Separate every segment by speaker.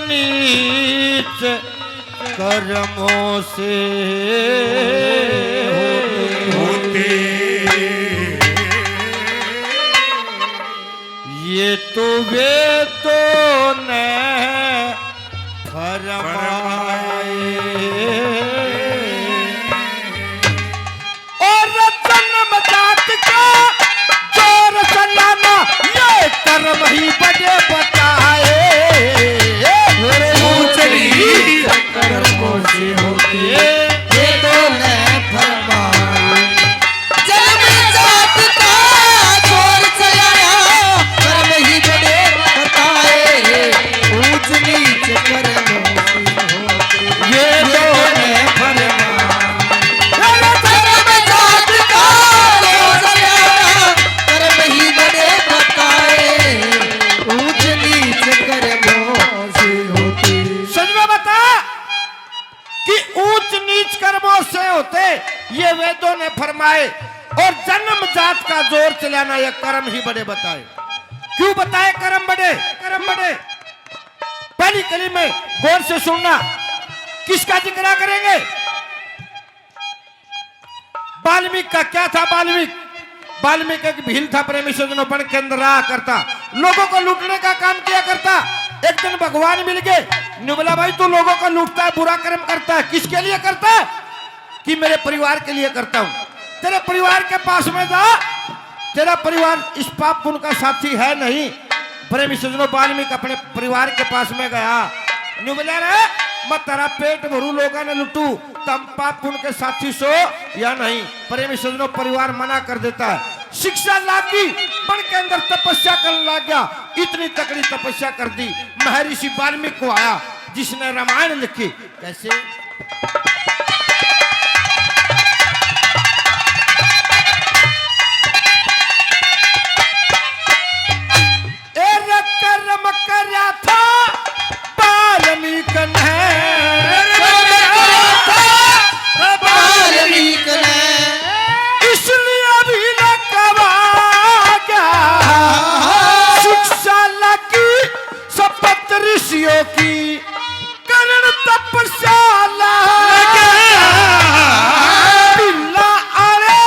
Speaker 1: नीच कर्मों से होते ये तो वेदों ने फरमाए और जन्म जात का जोर चलाना ये कर्म ही बड़े बताए ऊंच नीच कर्मों से होते ये तो ने फरमाए
Speaker 2: जन्म जात का जोर चलाना कर्म ही बड़े बताए ऊंच नीच कर्मों से होते
Speaker 1: ये तो ने फरमाए
Speaker 2: जन्म जात का जोर चलाना कर्म ही बड़े बताए ऊंच नीच कर्मों से होते।
Speaker 1: सच में बता कि ऊंच नीच कर्मों से होते ये वेदों ने फरमाए और जन्म जात का जोर चलाना ये कर्म ही बड़े बताए। क्यों बताए कर्म बड़े? कर्म बड़े पहली कली में गौर से सुनना, किसका जिक्र करेंगे? वाल्मीकि का क्या था? वाल्मीकि एक भील था, प्रेमी सज्जनों बन के अंदर रहा करता, लोगों को लूटने का काम किया करता। एक दिन भगवान मिल गए, ने बोला भाई तू लोगों को लूटता है, बुरा कर्म करता है, किसके लिए करता है? कि मेरे परिवार के लिए करता हूं। तेरे परिवार के पास में जा, तेरा परिवार इस पाप पुण्य का साथी है नहीं। प्रेमी सज्जनों वाल्मीकि अपने परिवार के पास में गया, ने बोला रे मैं तेरा पेट भरू लोगों ने लूटू, तम पाप पुण्य के साथी सो या नहीं? प्रेमी सज्जनों परिवार मना कर देता है। शिक्षा लागी, मन के अंदर तपस्या करने लग गया, इतनी तकड़ी तपस्या कर दी, महर्षि वाल्मीकि को आया जिसने रामायण लिखी। कैसे? कर्म कर्या था वाल्मीकि ने, इसलिए अभी न कवा गया। शिक्षा लगी शपथ ऋषियों की, कर्ण तपस्या पिल्ला अरे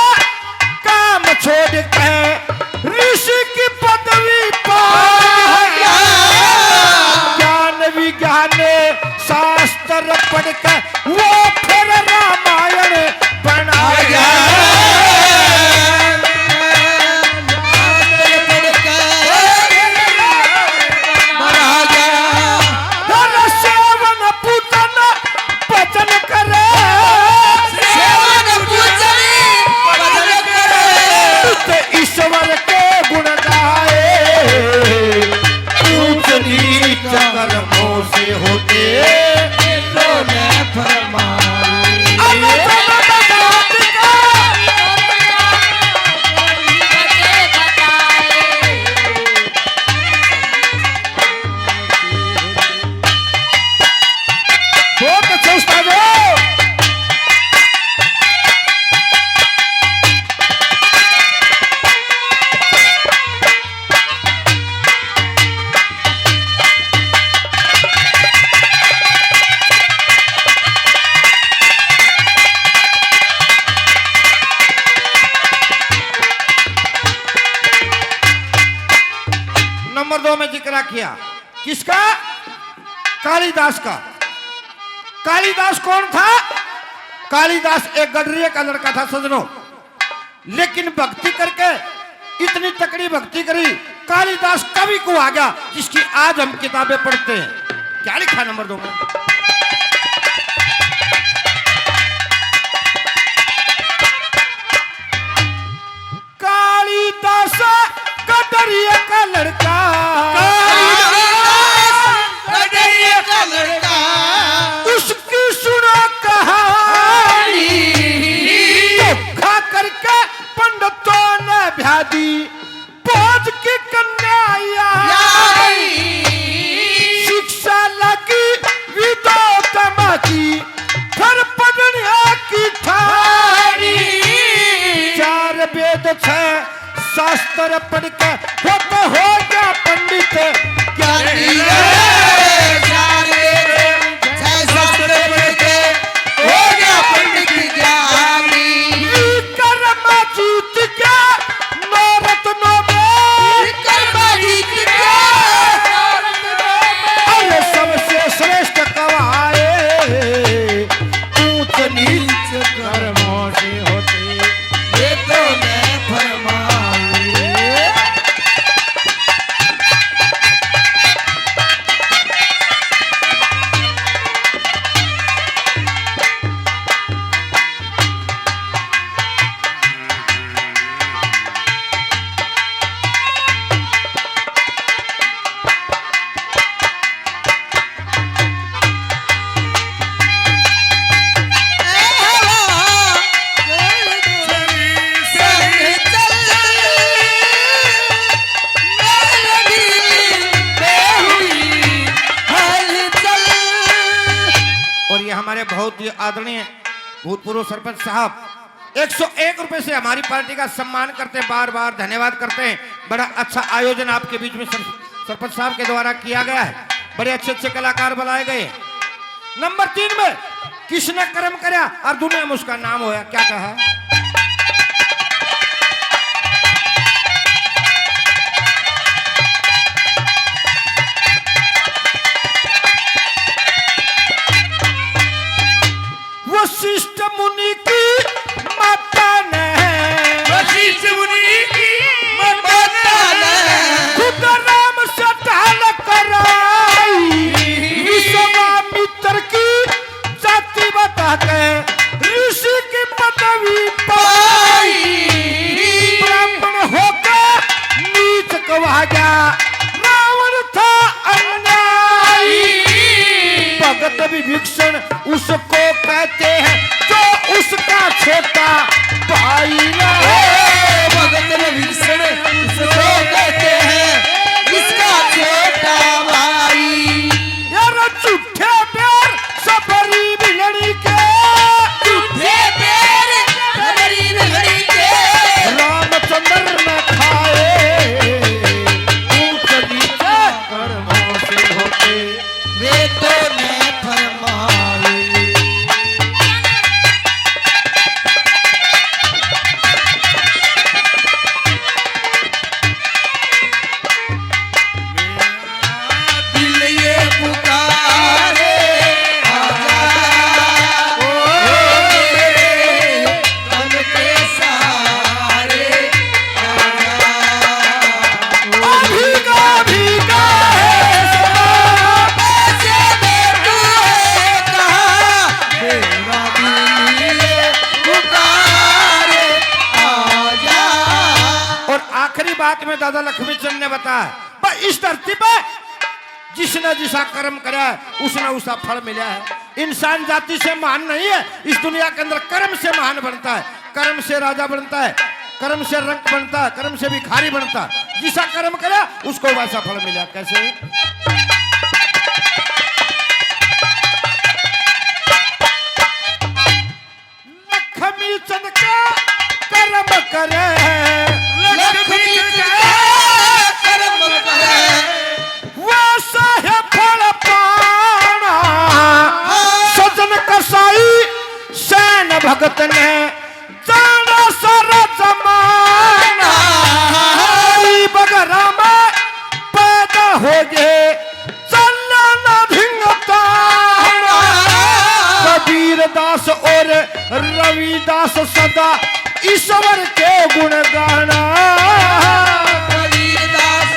Speaker 1: काम छोड़ के ऋषि की पदवी पा ज्ञान विज्ञान शास्त्र पढ़ के वो फिर रामायण बनाया। सेवन पूजन भजन करे, ईश्वर के गुण गाए, ऊंच नीच कर्मों से होते तो ने बहुत अच्छा उस्ताद हो। नंबर 2 में जिक्र किया किसका? कालिदास का। कालिदास कौन था? कालिदास एक गडरिये का लड़का था सजनों, लेकिन भक्ति करके इतनी तकड़ी भक्ति करी, कालिदास कवि को आ गया जिसकी आज हम किताबें पढ़ते हैं। क्या लिखा नंबर 2 में? कालिदास गडरिये का लड़का, उसकी सुना कहानी, धोखा करके पंडितों ने ब्यादी बोझ की कन्या, शिक्षा लगी विदोतमा की, घर पढ़ने की ठानी, 4 वेद 6 शास्त्र पढ़ के हो गया पंडित, क्या हमारे बहुत ही आदरणीय भूतपूर्व सरपंच साहब 101 रुपए से हमारी पार्टी का सम्मान करते हैं, बार बार धन्यवाद करते हैं। बड़ा अच्छा आयोजन आपके बीच में सरपंच साहब के द्वारा किया गया है। बड़े अच्छे अच्छे कलाकार बुलाए गए। नंबर 3 में किसने कर्म करया और दुनिया में उसका नाम होया, क्या कहा? वशिष्ठ मुनि की माता ने,
Speaker 2: वशिष्ठ मुनि की माता ने
Speaker 1: खुद राम से ढाल कराई, विश्वामित्र की जाति बता के ऋषि की पदवी पाई। ब्राह्मण होकर नीच कहा गया, रावण था अन्यायी। भगत विभीषण उसको कहते हैं जो उसका छोटा भाई न हो।
Speaker 2: भगत विभीषण उसको कहते हैं इसका छोटा भाई।
Speaker 1: यार झूठे पैर सबरी बिलड़ी के,
Speaker 2: झूठे पैर सबरी बिलड़ी के
Speaker 1: रामचंद्र न खाए, ऊंच नीचे कर्मों से होते
Speaker 2: वे तो ने फरमाए। दिल ये पुकारे आजा, तन के सहारे आजा।
Speaker 1: भीगा भीगा है सब,
Speaker 2: ऐसे में तू है कहाँ, मेरा दिल ये पुकारे आजा।
Speaker 1: और आखिरी बात में दादा लक्ष्मीचंद ने बताया भाई इस धरती पे जिसने जिसा कर्म करा है उसने उसका फल मिला है। इंसान जाति से महान नहीं है, इस दुनिया के अंदर कर्म से महान बनता है। कर्म से राजा बनता है, कर्म से रंक बनता है, कर्म से भिखारी बनता है। जिसा कर्म करा उसको वैसा फल मिला। कैसे? लक्ष्मी चंद का कर्म करे,
Speaker 2: लक्ष्मी कर्म करे
Speaker 1: वैसा है फल पाना। सजन कसाई सैन भगत ने जाना सारा जमाना। बगरा में पैदा हो गए चलना न भिंगता। कबीर दास और रविदास सदा ईश्वर के गुण गाना।
Speaker 2: कबीरदास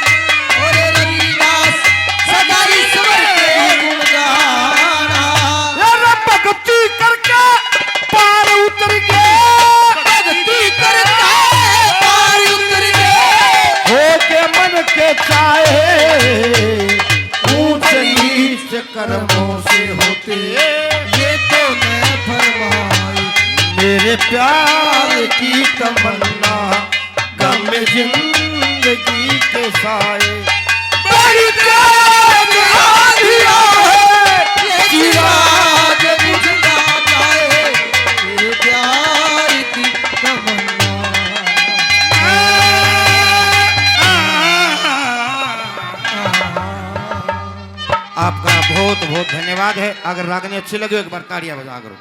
Speaker 2: और रविदास सदा ईश्वर के गुण गाना।
Speaker 1: यार भक्ति करके पार उतर गए,
Speaker 2: भक्ति करता है पार उतर गए।
Speaker 1: हो के मन के चाहे ऊंच नीच कर्मों से होते।
Speaker 2: ये तो मैं फरमाई
Speaker 1: मेरे प्यार की तमन्ना गम जिंदगी के साए। बड़ी तेज आंधियां है,
Speaker 2: ये चिराग बुझना चाहे तेरे प्यार की तमन्ना।
Speaker 1: आपका बहुत बहुत धन्यवाद है। अगर रागनी अच्छी लगी एक बार तालियां बजा करो।